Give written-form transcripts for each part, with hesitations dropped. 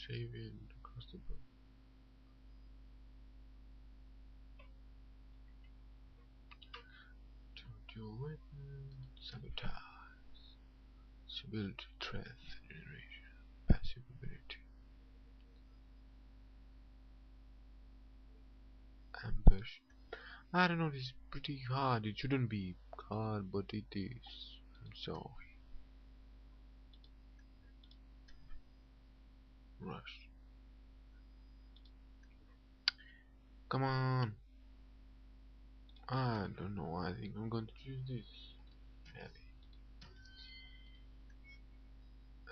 shaving across the board. Dual weapon, sabotage, stability, threat generation, passive ability, ambush. I don't know, this is pretty hard. It shouldn't be hard, but it is. I'm sorry. Rush. Come on. I don't know. I think I'm going to choose this. Maybe.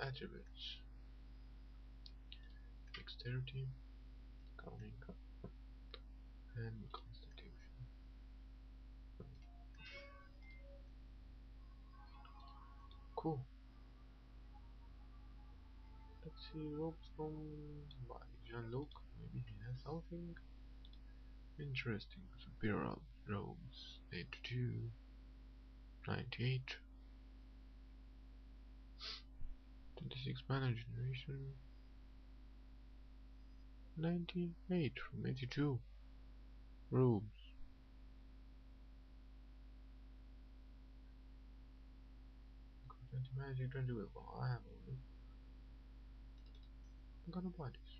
Attributes. Dexterity, cunning, and constitution. Cool. Let's see ropes from Mage and look. Maybe he has something interesting. Superior robes. 82, 98, 26 mana generation. 98 from 82 robes. Magic 20 willpower. I have only. I'm gonna buy this.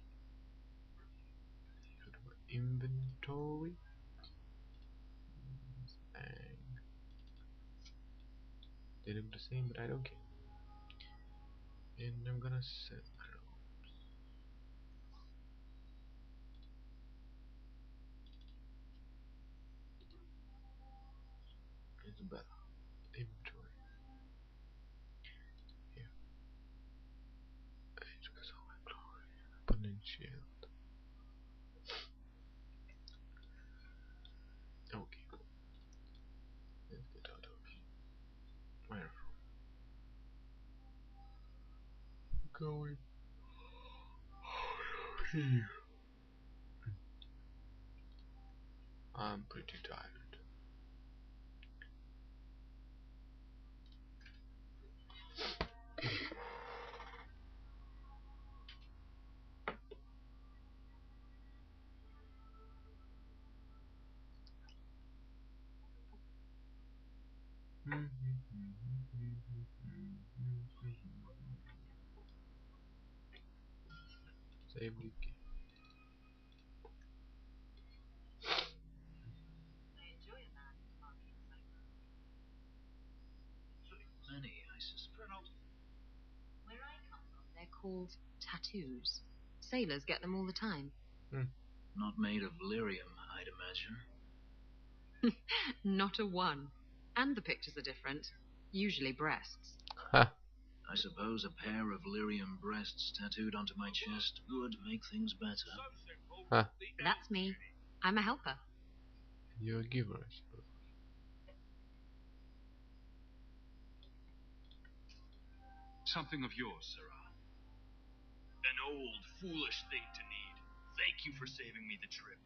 Go to my inventory. And they look the same, but I don't care. And I'm gonna sell my robes. It's better. Inventory. Here. It's because of my glory. Opponent shield. Okay, cool. Let's get out of here. Where from? Going here. I'm pretty tired. Save the game. Many, I suspect. Where I come from, they're called tattoos. Sailors get them all the time. Not made of lyrium, I'd imagine. Not a one. And the pictures are different. Usually breasts. Ha! I suppose a pair of lyrium breasts tattooed onto my chest would make things better. Ha! That's me. I'm a helper. You're a giver, I suppose. Something of yours, Sarah. An old, foolish thing to need. Thank you for saving me the trip.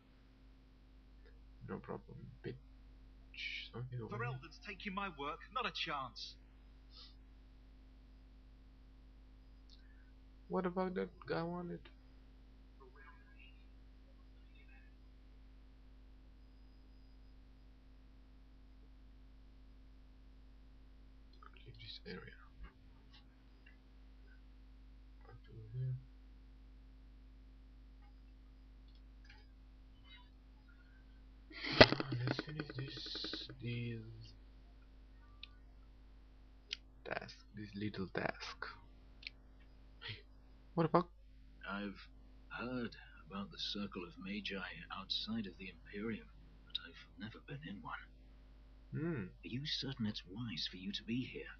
No problem, bitch. Something over For here. elders taking my work, not a chance. What about that guy wanted? Leave this area. Back over here. Let's finish this task, this little task. What the fuck? I've heard about the Circle of Magi outside of the Imperium, but I've never been in one. Are you certain it's wise for you to be here?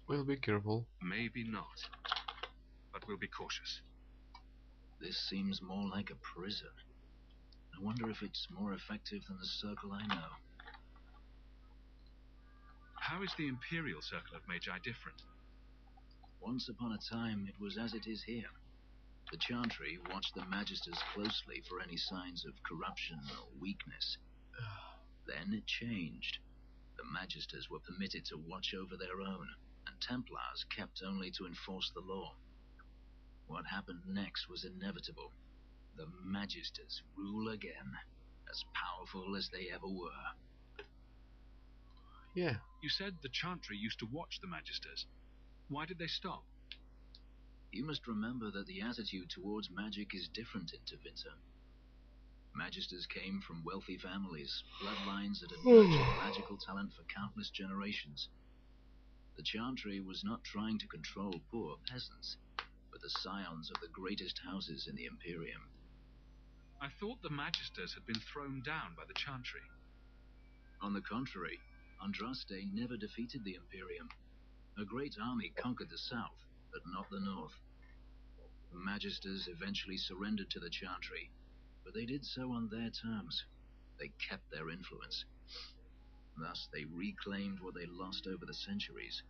Well, be careful. Maybe not. But we'll be cautious. This seems more like a prison. I wonder if it's more effective than the Circle I know. How is the Imperial Circle of Magi different? Once upon a time, it was as it is here. The Chantry watched the Magisters closely for any signs of corruption or weakness. Then it changed. The Magisters were permitted to watch over their own, and Templars kept only to enforce the law. What happened next was inevitable. The Magisters rule again, as powerful as they ever were. Yeah. You said the Chantry used to watch the Magisters. Why did they stop? You must remember that the attitude towards magic is different in Tevinter. Magisters came from wealthy families, bloodlines that had nurtured magical talent for countless generations. The Chantry was not trying to control poor peasants, but the scions of the greatest houses in the Imperium. I thought the Magisters had been thrown down by the Chantry. On the contrary, Andraste never defeated the Imperium. A great army conquered the south, but not the north. The Magisters eventually surrendered to the Chantry, but they did so on their terms. They kept their influence. Thus, they reclaimed what they lost over the centuries.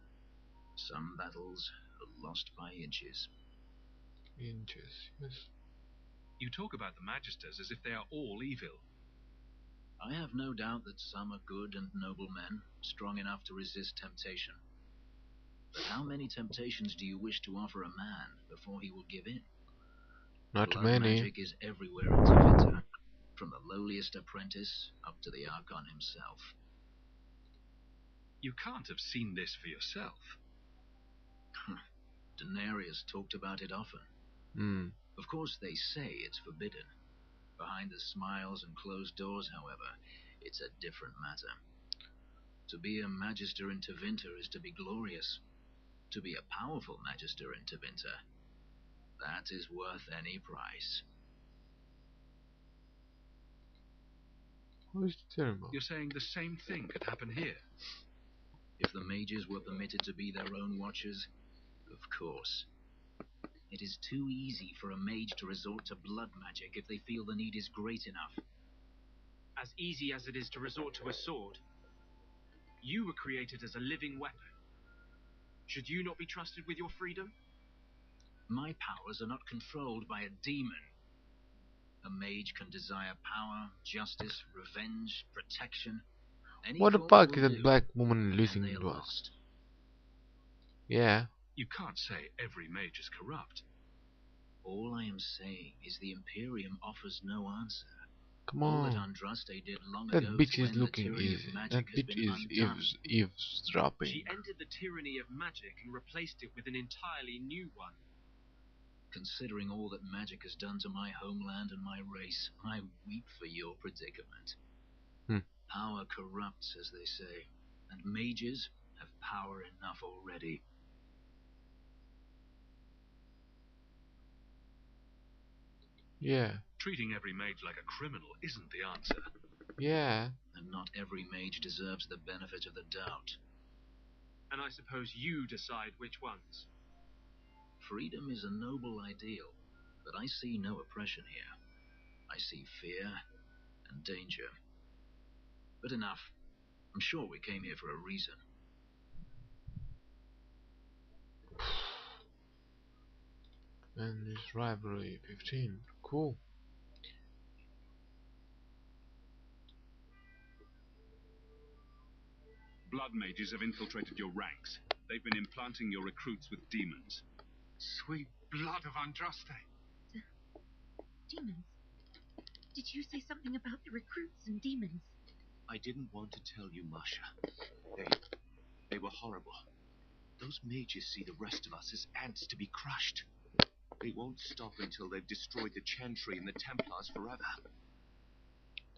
Some battles are lost by inches. Inches, yes. You talk about the Magisters as if they are all evil. I have no doubt that some are good and noble men, strong enough to resist temptation. But how many temptations do you wish to offer a man before he will give in? Not Blood many. magic is everywhere in Tevinter, from the lowliest apprentice up to the Archon himself. You can't have seen this for yourself. Daenerys talked about it often. Of course, they say it's forbidden. Behind the smiles and closed doors, however, it's a different matter. To be a Magister in Tevinter is to be glorious. To be a powerful Magister in Tevinter, that is worth any price. What is the terrible? You're saying the same thing could happen here. If the mages were permitted to be their own watchers, of course. It is too easy for a mage to resort to blood magic if they feel the need is great enough. As easy as it is to resort to a sword. You were created as a living weapon. Should you not be trusted with your freedom? My powers are not controlled by a demon. A mage can desire power, justice, revenge, protection. Any What the cause fuck will is that do, black woman and listening they are to us? lost. Yeah. You can't say every mage is corrupt. All I am saying is the Imperium offers no answer. Come All that on. Andraste did long That ago bitch to is end the looking tyranny of easy. magic That has bitch been is undone. eavesdropping. She ended the tyranny of magic and replaced it with an entirely new one. Considering all that magic has done to my homeland and my race, I weep for your predicament. Power corrupts, as they say, and mages have power enough already. Yeah. Treating every mage like a criminal isn't the answer. Yeah. And not every mage deserves the benefit of the doubt. And I suppose you decide which ones. Freedom is a noble ideal, but I see no oppression here. I see fear and danger. But enough. I'm sure we came here for a reason. And this rivalry 15. Cool. Blood mages have infiltrated your ranks. They've been implanting your recruits with demons. Sweet blood of Andraste. Demons? Did you say something about the recruits and demons? I didn't want to tell you, Masha. They were horrible. Those mages see the rest of us as ants to be crushed. They won't stop until they've destroyed the Chantry and the Templars forever.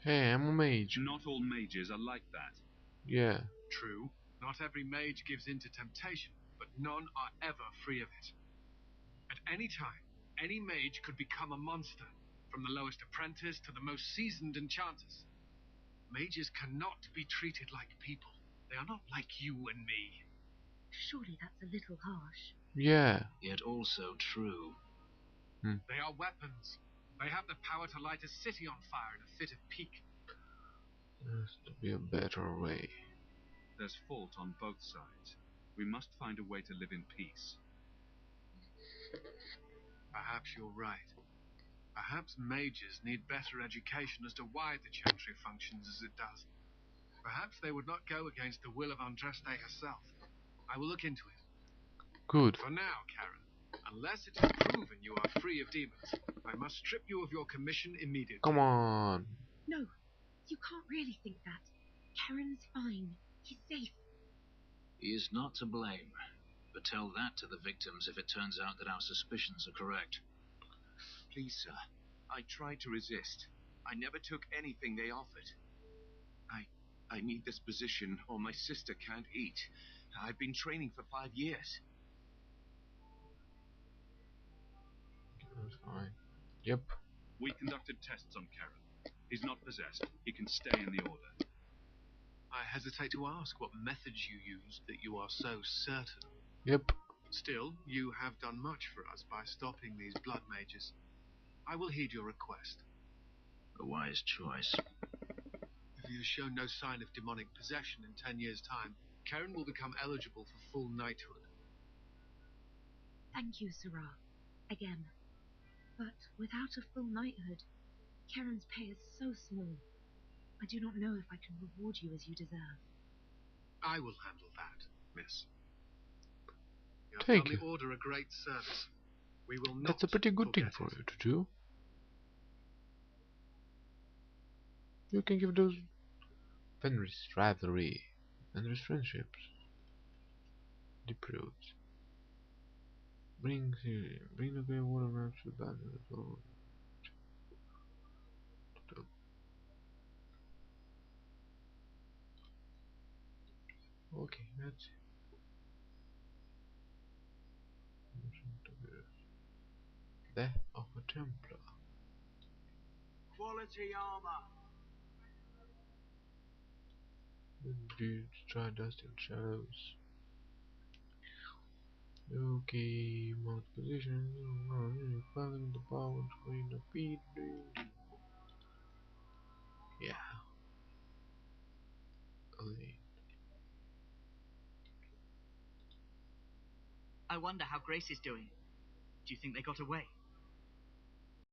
Hey, I'm a mage. Not all mages are like that. Yeah. True, not every mage gives in to temptation, but none are ever free of it. At any time, any mage could become a monster, from the lowest apprentice to the most seasoned enchanters. Mages cannot be treated like people. They are not like you and me. Surely that's a little harsh. Yeah. Yet also true. They are weapons. They have the power to light a city on fire in a fit of pique. Has to be a better way. There's fault on both sides. We must find a way to live in peace. Perhaps you're right. Perhaps mages need better education as to why the Chantry functions as it does. Perhaps they would not go against the will of Andraste herself. I will look into it. Good. For now, Karen, Unless it is proven you are free of demons, I must strip you of your commission immediately. Come on. No, you can't really think that. Karen's fine. He's safe. He is not to blame. But tell that to the victims if it turns out that our suspicions are correct. Please, sir. I tried to resist. I never took anything they offered. I need this position or my sister can't eat. I've been training for 5 years. That's fine. Yep. We conducted tests on Karen. He's not possessed. He can stay in the Order. I hesitate to ask what methods you used that you are so certain. Yep. Still, you have done much for us by stopping these blood mages. I will heed your request. A wise choice. If he has shown no sign of demonic possession in 10 years' time, Karen will become eligible for full knighthood. Thank you, Sarah. Again. But without a full knighthood, Karen's pay is so small. I do not know if I can reward you as you deserve. I will handle that, miss. You have Thank done you. the Order a great service. We will not That's a pretty good thing forget for it. you to do. You can give those Fenris rivalry and those friendships. Deep roots. Bring the grey water maps to the battle. Okay, that's Death of a Templar. Quality armor. The dudes try dust and shadows. Okay, mount position. Following the power screen of feed. Yeah. Okay. I wonder how Grace is doing. Do you think they got away?